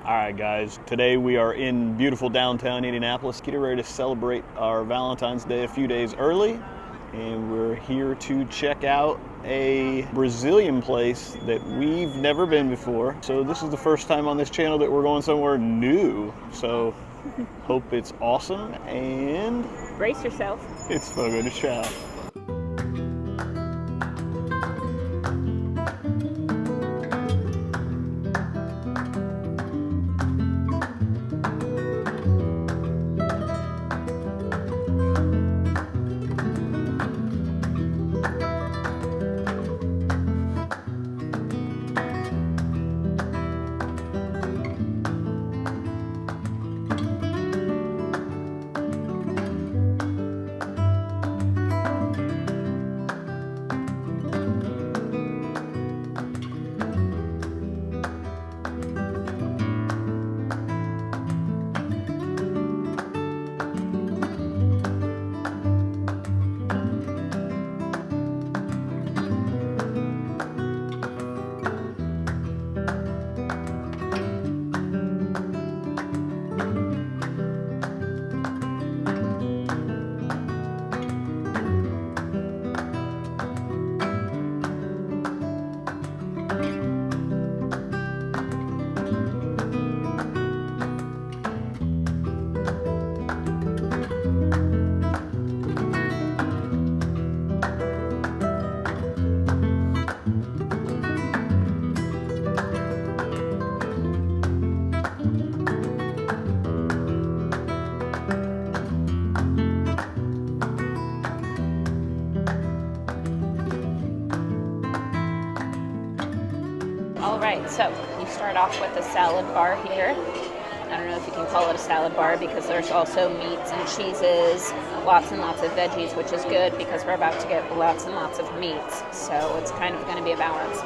All right, guys. Today we are in beautiful downtown Indianapolis, getting ready to celebrate our Valentine's Day a few days early. And we're here to check out a Brazilian place that we've never been before. So this is the first time on this channel that we're going somewhere new. So hope it's awesome and brace yourself. It's Fogo de Chao. Alright, so you start off with a salad bar here. I don't know if you can call it a salad bar because there's also meats and cheeses, lots and lots of veggies, which is good because we're about to get lots and lots of meats. So it's kind of going to be a balance.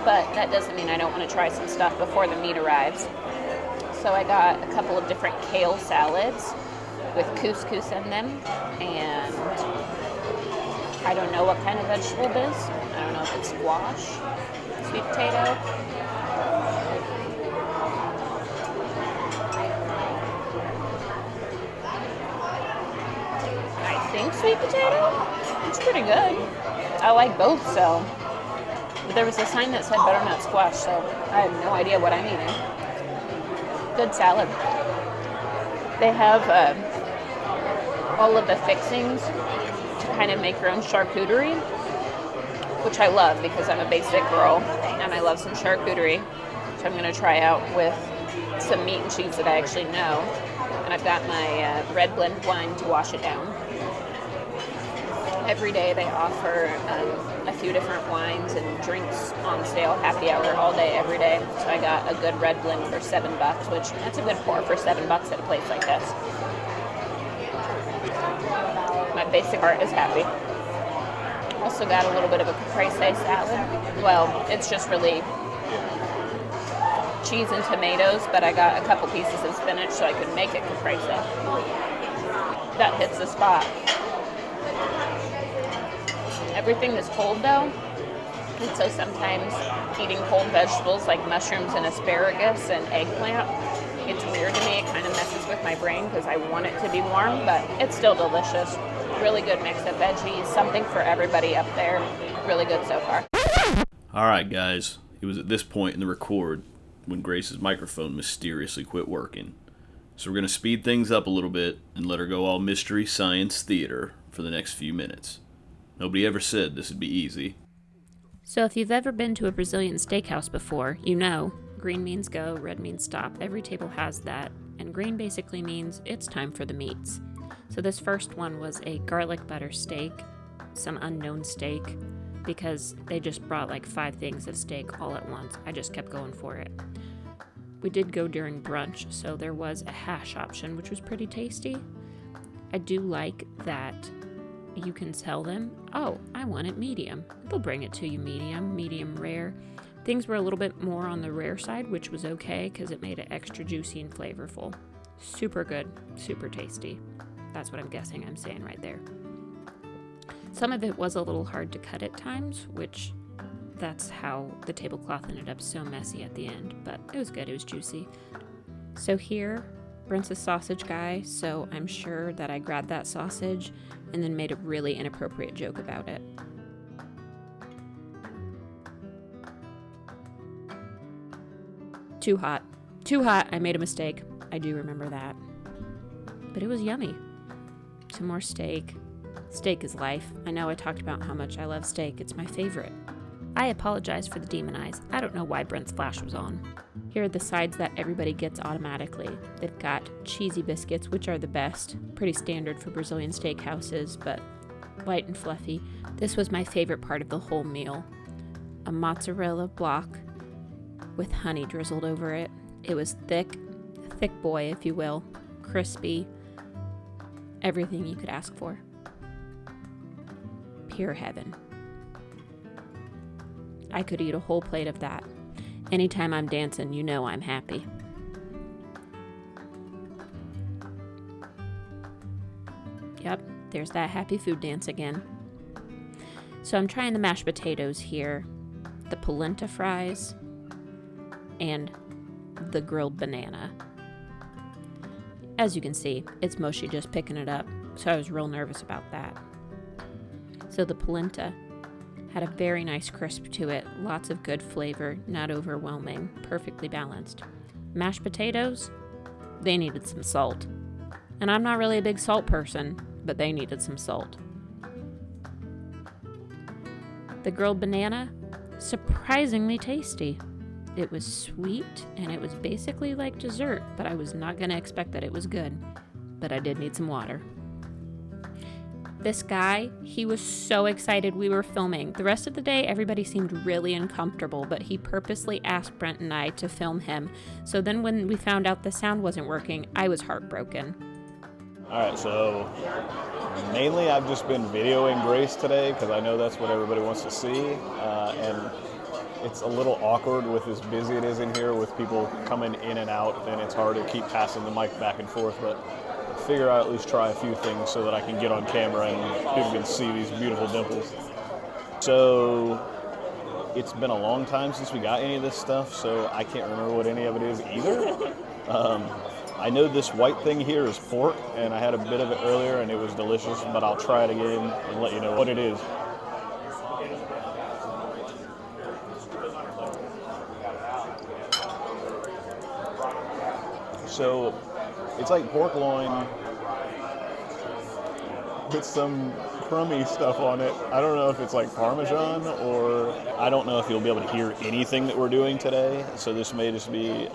But that doesn't mean I don't want to try some stuff before the meat arrives. So I got a couple of different kale salads with couscous in them. And I don't know what kind of vegetable it is. I don't know if it's squash, sweet potato. I think sweet potato. It's pretty good. I like both, so. But there was a sign that said butternut squash, so I have no idea what I'm eating. Good salad. They have all of the fixings to kind of make your own charcuterie, which I love because I'm a basic girl and I love some charcuterie. So I'm going to try out with some meat and cheese that I actually know. And I've got my red blend wine to wash it down. Every day they offer a few different wines and drinks on sale, happy hour all day, every day. So I got a good red blend for $7, which that's a good pour for $7 at a place like this. My basic heart is happy. Also got a little bit of a caprese salad. Well, it's just really cheese and tomatoes, but I got a couple pieces of spinach so I could make it caprese. That hits the spot. Everything is cold though, and so sometimes eating cold vegetables like mushrooms and asparagus and eggplant, it's weird to me. It kind of messes with my brain because I want it to be warm, but it's still delicious. Really good mix of veggies, something for everybody up there. Really good so far. Alright guys, it was at this point in the record when Grace's microphone mysteriously quit working. So we're going to speed things up a little bit and let her go all mystery science theater for the next few minutes. Nobody ever said this would be easy. So if you've ever been to a Brazilian steakhouse before, you know, green means go, red means stop. Every table has that, and green basically means it's time for the meats. So this first one was a garlic butter steak, some unknown steak, because they just brought like 5 things of steak all at once. I just kept going for it. We did go during brunch, so there was a hash option, which was pretty tasty. I do like that you can tell them, oh, I want it medium. They'll bring it to you medium rare. Things were a little bit more on the rare side, which was okay because it made it extra juicy and flavorful. Super good, super tasty. That's what I'm guessing I'm saying right there. Some of it was a little hard to cut at times, which that's how the tablecloth ended up so messy at the end, but it was good, it was juicy. So here, Brent's a sausage guy, so I'm sure that I grabbed that sausage and then made a really inappropriate joke about it. Too hot. Too hot. I made a mistake. I do remember that. But it was yummy. Some more steak. Steak is life. I know I talked about how much I love steak. It's my favorite. I apologize for the demon eyes. I don't know why Brent's flash was on. Here are the sides that everybody gets automatically. They've got cheesy biscuits, which are the best. Pretty standard for Brazilian steakhouses, but light and fluffy. This was my favorite part of the whole meal. A mozzarella block with honey drizzled over it. It was thick, a thick boy, if you will, crispy, everything you could ask for. Pure heaven. I could eat a whole plate of that. Anytime I'm dancing, you know I'm happy. Yep, there's that happy food dance again. So I'm trying the mashed potatoes here, the polenta fries, and the grilled banana. As you can see, it's mostly just picking it up, so I was real nervous about that. So the polenta had a very nice crisp to it, lots of good flavor, not overwhelming, perfectly balanced. Mashed potatoes, they needed some salt. And I'm not really a big salt person, but they needed some salt. The grilled banana, surprisingly tasty. It was sweet, and it was basically like dessert, but I was not going to expect that it was good. But I did need some water. This guy, he was so excited we were filming. The rest of the day, everybody seemed really uncomfortable, but he purposely asked Brent and I to film him. So then when we found out the sound wasn't working, I was heartbroken. All right, so mainly I've just been videoing Grace today because I know that's what everybody wants to see. And it's a little awkward with as busy it is in here with people coming in and out, and it's hard to keep passing the mic back and forth, but I figure I'll at least try a few things so that I can get on camera and people can see these beautiful dimples. So it's been a long time since we got any of this stuff, so I can't remember what any of it is either. I know this white thing here is pork, and I had a bit of it earlier and it was delicious, but I'll try it again and let you know what it is. So it's like pork loin with some crummy stuff on it. I don't know if it's like Parmesan, or I don't know if you'll be able to hear anything that we're doing today. So this may just be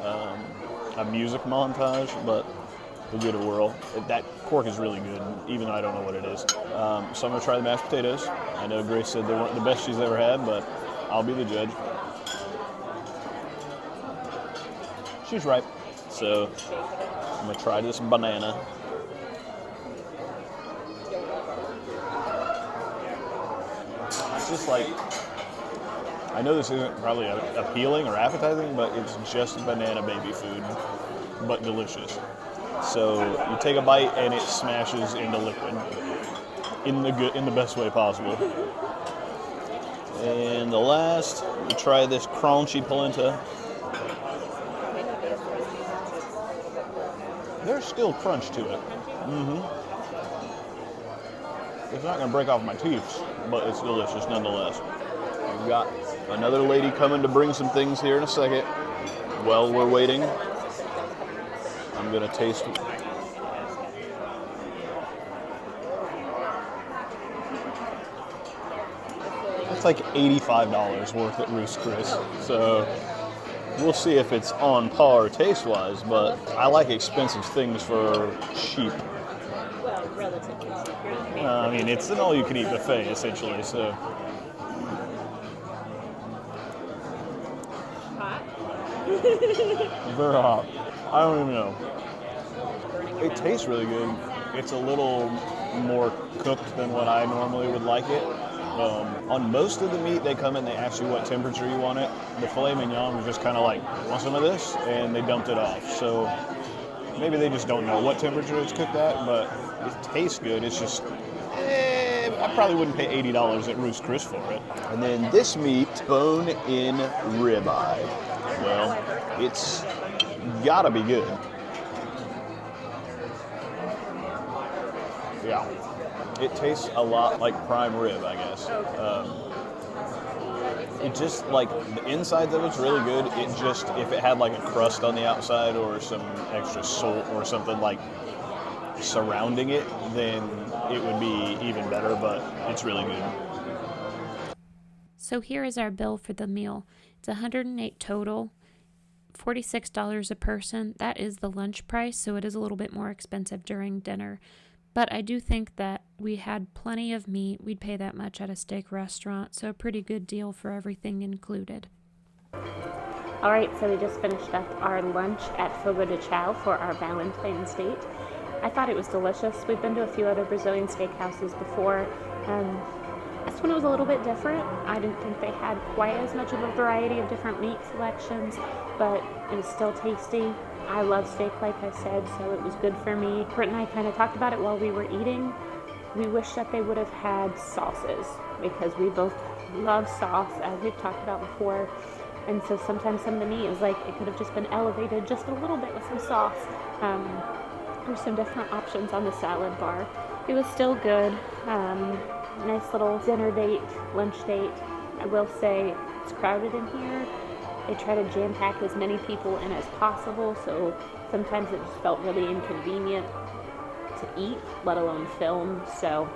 a music montage, but we'll give it a whirl. That pork is really good, even though I don't know what it is. So I'm going to try the mashed potatoes. I know Grace said they weren't the best she's ever had, but I'll be the judge. She's right. So I'm going to try this banana. It's just like, I know this isn't probably appealing or appetizing, but it's just banana baby food, but delicious. So you take a bite and it smashes into liquid in the best way possible. And the last, we try this crunchy polenta. There's still crunch to it. It's not going to break off my teeth, but it's delicious nonetheless. We've got another lady coming to bring some things here in a second. While we're waiting, I'm going to taste it. It's like $85 worth at Ruth's Chris. So we'll see if it's on par taste-wise, but I like expensive things for cheap. Well, relatively cheap. I mean, it's an all-you-can-eat buffet, essentially, so. Hot? Very hot. I don't even know. It tastes really good. It's a little more cooked than what I normally would like it. On most of the meat, they come in, they ask you what temperature you want it. The filet mignon was just kind of like, want some of this? And they dumped it off. So maybe they just don't know what temperature it's cooked at, but it tastes good. It's just, I probably wouldn't pay $80 at Ruth's Chris for it. And then this meat, bone-in ribeye. Well, it's gotta be good. Yeah. It tastes a lot like prime rib, I guess. It just, like, the inside of it's really good. It just, if it had like a crust on the outside or some extra salt or something like surrounding it, then it would be even better, but it's really good. So here is our bill for the meal. It's $108 total, $46 a person. That is the lunch price, so it is a little bit more expensive during dinner. But I do think that we had plenty of meat. We'd pay that much at a steak restaurant, so a pretty good deal for everything included. All right, so we just finished up our lunch at Fogo de Chao for our Valentine's date. I thought it was delicious. We've been to a few other Brazilian steakhouses before. This one was a little bit different. I didn't think they had quite as much of a variety of different meat selections, but it was still tasty. I love steak, like I said, so it was good for me. Britt and I kind of talked about it while we were eating. We wish that they would have had sauces, because we both love sauce, as we've talked about before. And so sometimes some of the meat is like, it could have just been elevated just a little bit with some sauce. There's some different options on the salad bar. It was still good. Nice little dinner date, lunch date. I will say it's crowded in here. They try to jam pack as many people in as possible, so sometimes it just felt really inconvenient to eat, let alone film. So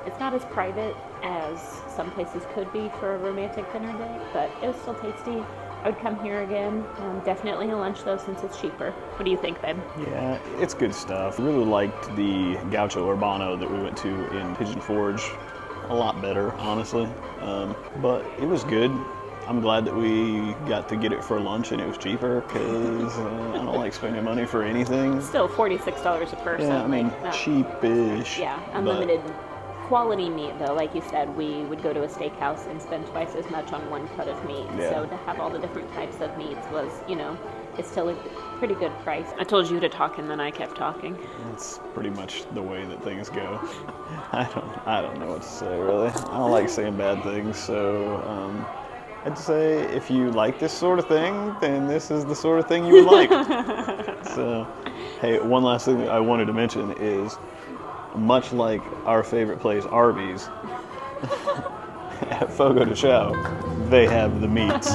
it's not as private as some places could be for a romantic dinner date, but it was still tasty. I would come here again. Definitely a lunch though, since it's cheaper. What do you think, babe? Yeah, it's good stuff. I really liked the Gaucho Urbano that we went to in Pigeon Forge a lot better, honestly. But it was good. I'm glad that we got to get it for lunch and it was cheaper, because I don't like spending money for anything. Still $46 a person. Yeah, I mean, like, cheapish. Yeah, unlimited quality meat though. Like you said, we would go to a steakhouse and spend twice as much on one cut of meat. Yeah. So to have all the different types of meats was, it's still a pretty good price. I told you to talk and then I kept talking. That's pretty much the way that things go. I don't know what to say, really. I don't like saying bad things, so I'd say if you like this sort of thing, then this is the sort of thing you would like. So, hey, one last thing that I wanted to mention is, much like our favorite place, Arby's, at Fogo de Chao, they have the meats.